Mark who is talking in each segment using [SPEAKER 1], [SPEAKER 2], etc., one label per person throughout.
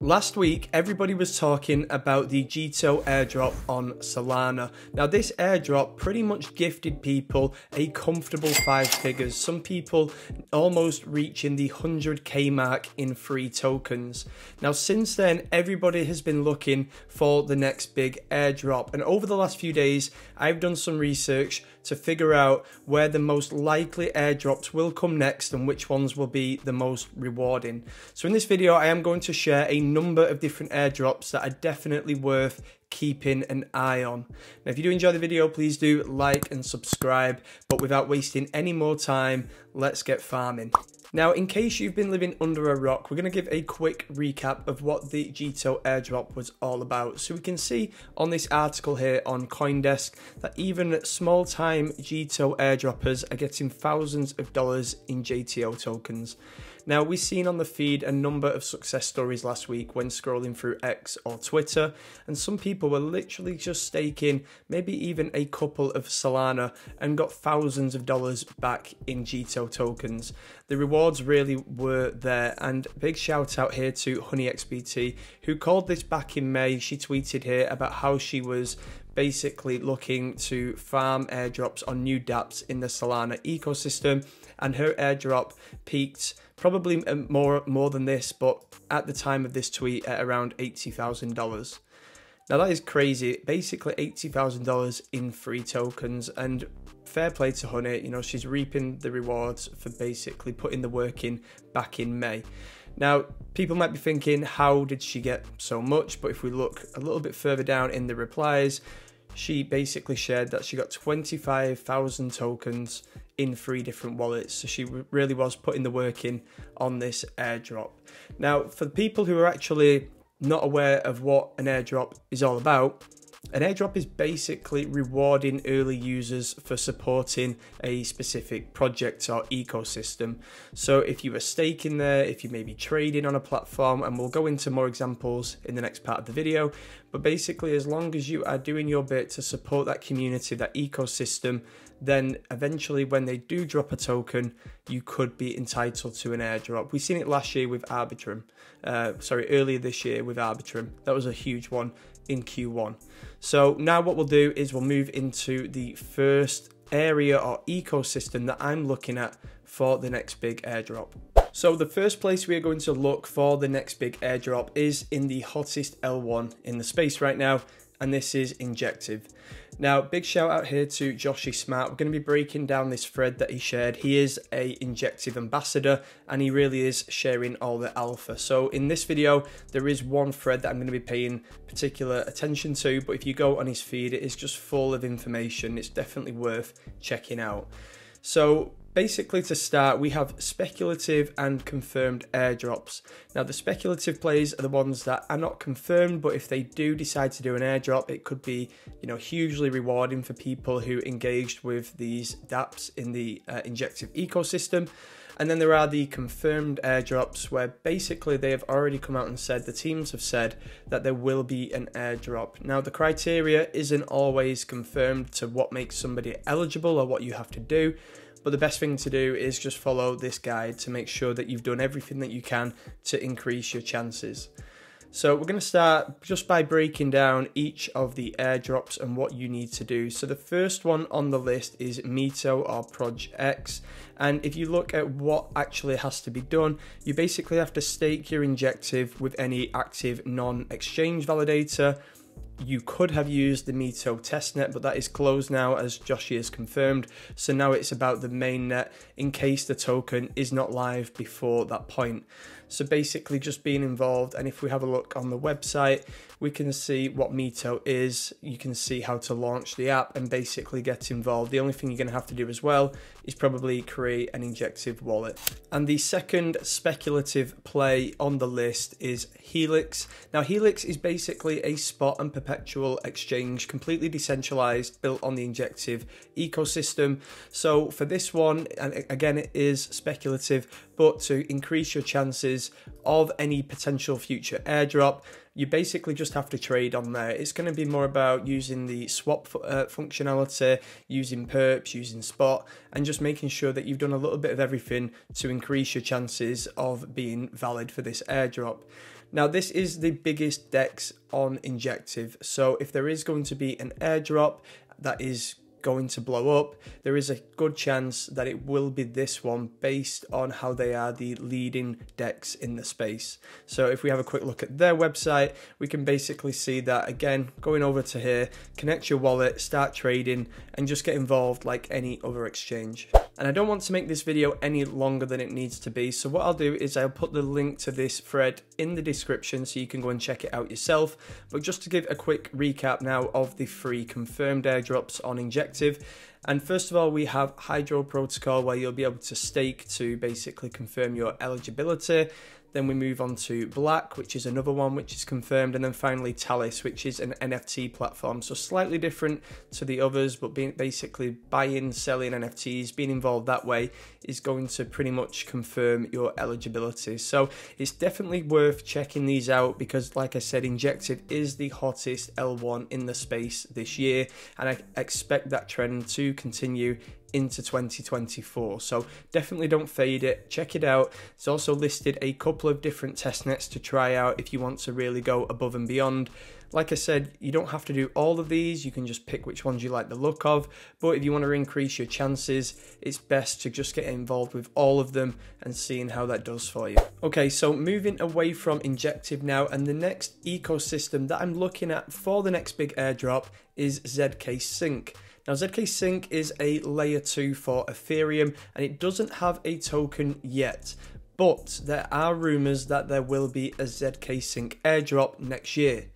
[SPEAKER 1] Last week, everybody was talking about the JTO Airdrop on Solana. Now, this airdrop pretty much gifted people a comfortable 5 figures. Some people almost reaching the 100k mark in free tokens. Now, since then, everybody has been looking for the next big airdrop. And over the last few days, I've done some research to figure out where the most likely airdrops will come next and which ones will be the most rewarding. So in this video, I am going to share a number of different airdrops that are definitely worth keeping an eye on. Now, if you do enjoy the video, please do like and subscribe, but without wasting any more time, let's get farming. Now, in case you've been living under a rock, we're going to give a quick recap of what the JTO airdrop was all about. So we can see on this article here on CoinDesk that even small-time JTO airdroppers are getting thousands of dollars in JTO tokens. Now, we've seen on the feed a number of success stories last week when scrolling through X or Twitter, and some people were literally just staking maybe even a couple of Solana and got thousands of dollars back in JTO tokens. The rewards really were there, and big shout out here to HoneyXBT, who called this back in May. She tweeted here about how she was basically looking to farm airdrops on new dApps in the Solana ecosystem, and her airdrop peaked probably more than this, but at the time of this tweet at around $80,000. Now that is crazy, basically $80,000 in free tokens, and fair play to Honey, you know, she's reaping the rewards for basically putting the work in back in May. Now, people might be thinking, how did she get so much? But if we look a little bit further down in the replies, she basically shared that she got 25,000 tokens in 3 different wallets. So she really was putting the work in on this airdrop. Now, for the people who are actually not aware of what an airdrop is all about, an airdrop is basically rewarding early users for supporting a specific project or ecosystem. So if you are staking there, if you may be trading on a platform, and we'll go into more examples in the next part of the video, but basically as long as you are doing your bit to support that community, that ecosystem, then eventually when they do drop a token, you could be entitled to an airdrop. We've seen it last year with Arbitrum, earlier this year with Arbitrum. That was a huge one in Q1. So now what we'll do is we'll move into the first area or ecosystem that I'm looking at for the next big airdrop. So the first place we are going to look for the next big airdrop is in the hottest L1 in the space right now, and this is Injective. Now, big shout out here to Joshyy Smart. We're going to be breaking down this thread that he shared. He is a Injective ambassador, and he really is sharing all the alpha. So in this video, there is one thread that I'm going to be paying particular attention to, but if you go on his feed, it is just full of information. It's definitely worth checking out. So basically, to start, we have speculative and confirmed airdrops. Now, the speculative plays are the ones that are not confirmed, but if they do decide to do an airdrop, it could be, you know, hugely rewarding for people who engaged with these dApps in the Injective ecosystem. And then there are the confirmed airdrops where basically they have already come out and said, the teams have said that there will be an airdrop. Now, the criteria isn't always confirmed to what makes somebody eligible or what you have to do, but the best thing to do is just follow this guide to make sure that you've done everything that you can to increase your chances. So we're going to start just by breaking down each of the airdrops and what you need to do. So the first one on the list is Mito or Proj X. And if you look at what actually has to be done, you basically have to stake your Injective with any active non-exchange validator. You could have used the Mito testnet, but that is closed now, as Joshyy has confirmed. So now it's about the mainnet in case the token is not live before that point. So basically just being involved, and if we have a look on the website, we can see what Mito is. You can see how to launch the app and basically get involved. The only thing you're going to have to do as well is probably create an Injective wallet. And the second speculative play on the list is Helix. Now, Helix is basically a spot and perpetual exchange, completely decentralized, built on the Injective ecosystem. So for this one, and again, it is speculative, but to increase your chances of any potential future airdrop, you basically just have to trade on there. It's going to be more about using the swap functionality, using perps, using spot, and just making sure that you've done a little bit of everything to increase your chances of being valid for this airdrop. Now this is the biggest DEX on Injective, so if there is going to be an airdrop that is going to blow up, there is a good chance that it will be this one based on how they are the leading DEX in the space. So if we have a quick look at their website, we can basically see that, again, going over to here, connect your wallet, start trading, and just get involved like any other exchange. And I don't want to make this video any longer than it needs to be, so what I'll do is I'll put the link to this thread in the description so you can go and check it out yourself. But just to give a quick recap now of the 3 confirmed airdrops on Injective. And first of all, we have Hydro Protocol, where you'll be able to stake to basically confirm your eligibility. Then we move on to Black, which is another one which is confirmed, and then finally Talis, which is an NFT platform. So slightly different to the others, but basically buying, selling NFTs, being involved that way is going to pretty much confirm your eligibility. So it's definitely worth checking these out because, like I said, Injective is the hottest L1 in the space this year, and I expect that trend to continue into 2024. So definitely don't fade it, check it out. It's also listed a couple of different testnets to try out if you want to really go above and beyond. Like I said, you don't have to do all of these, you can just pick which ones you like the look of, but if you want to increase your chances, it's best to just get involved with all of them and seeing how that does for you. Okay, so moving away from Injective now, and the next ecosystem that I'm looking at for the next big airdrop is ZKSync. Now ZKSync is a layer 2 for Ethereum, and it doesn't have a token yet, but there are rumors that there will be a ZKSync airdrop next year.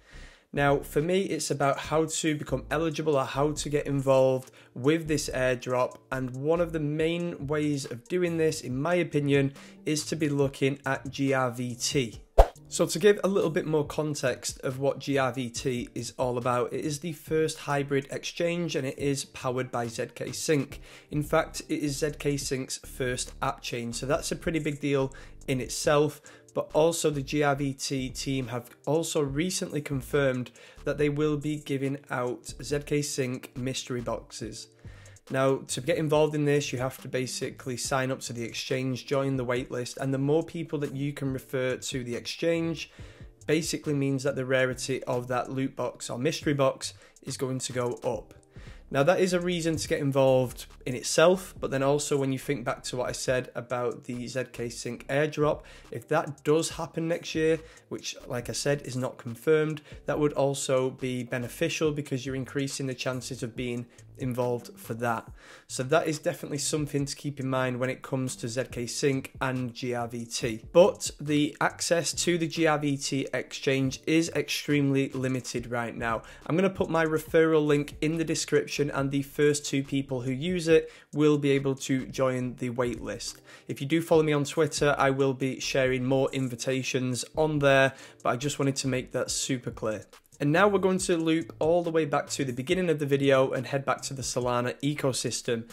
[SPEAKER 1] Now, for me, it's about how to become eligible or how to get involved with this airdrop. And one of the main ways of doing this, in my opinion, is to be looking at GRVT. So to give a little bit more context of what GRVT is all about, it is the first hybrid exchange and it is powered by ZKSync. In fact, it is ZKSync's first app chain, so that's a pretty big deal in itself. But also the GRVT team have also recently confirmed that they will be giving out ZKSync mystery boxes. Now, to get involved in this, you have to basically sign up to the exchange, join the waitlist, and the more people that you can refer to the exchange basically means that the rarity of that loot box or mystery box is going to go up. Now, that is a reason to get involved in itself, but then also when you think back to what I said about the ZKSync airdrop, if that does happen next year, which, like I said, is not confirmed, that would also be beneficial because you're increasing the chances of being involved for that. So that is definitely something to keep in mind when it comes to ZKSync and GRVT. But the access to the GRVT exchange is extremely limited right now. I'm going to put my referral link in the description, and the first 2 people who use it will be able to join the waitlist. If you do follow me on Twitter, I will be sharing more invitations on there, but I just wanted to make that super clear. And now we're going to loop all the way back to the beginning of the video and head back to the Solana ecosystem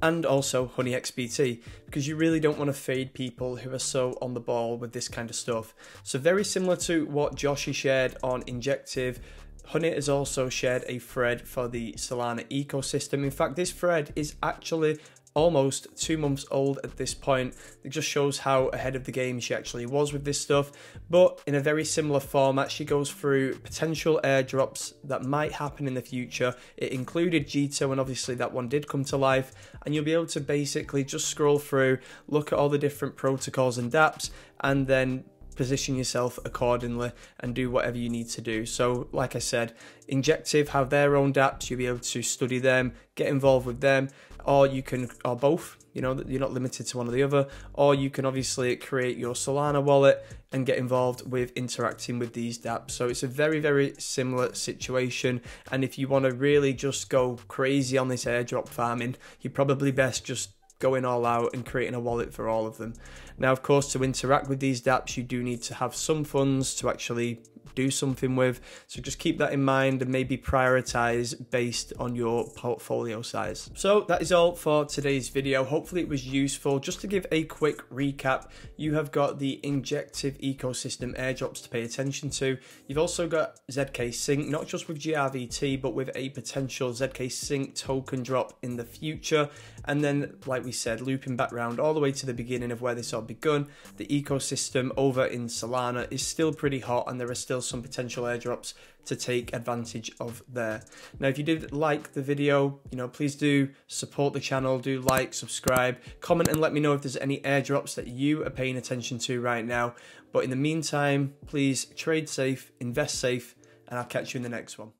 [SPEAKER 1] and also Honey XBT, because you really don't want to fade people who are so on the ball with this kind of stuff. So very similar to what Joshyy shared on Injective, Honey has also shared a thread for the Solana ecosystem. In fact, this thread is actually almost 2 months old at this point. It just shows how ahead of the game she actually was with this stuff, but in a very similar format. She goes through potential airdrops that might happen in the future. It included JTO, and obviously that one did come to life, and you'll be able to basically just scroll through, look at all the different protocols and dApps, and then position yourself accordingly and do whatever you need to do. So like I said, Injective have their own dApps, you'll be able to study them, get involved with them, or you can, or both, you know, you're not limited to one or the other, or you can obviously create your Solana wallet and get involved with interacting with these dApps. So it's a very, very similar situation, and if you want to really just go crazy on this airdrop farming, you're probably best just going all out and creating a wallet for all of them. Now, of course, to interact with these dApps, you do need to have some funds to actually do something with, so just keep that in mind and maybe prioritize based on your portfolio size. So that is all for today's video. Hopefully it was useful. Just to give a quick recap, you have got the Injective ecosystem airdrops to pay attention to. You've also got ZKSync, not just with GRVT, but with a potential ZKSync token drop in the future. And then, like we said, looping back round all the way to the beginning of where this all begun, the ecosystem over in Solana is still pretty hot, and there are still some potential airdrops to take advantage of there. Now, if you did like the video, please do support the channel, do like, subscribe, comment, and let me know if there's any airdrops that you are paying attention to right now. But in the meantime, please trade safe, invest safe, and I'll catch you in the next one.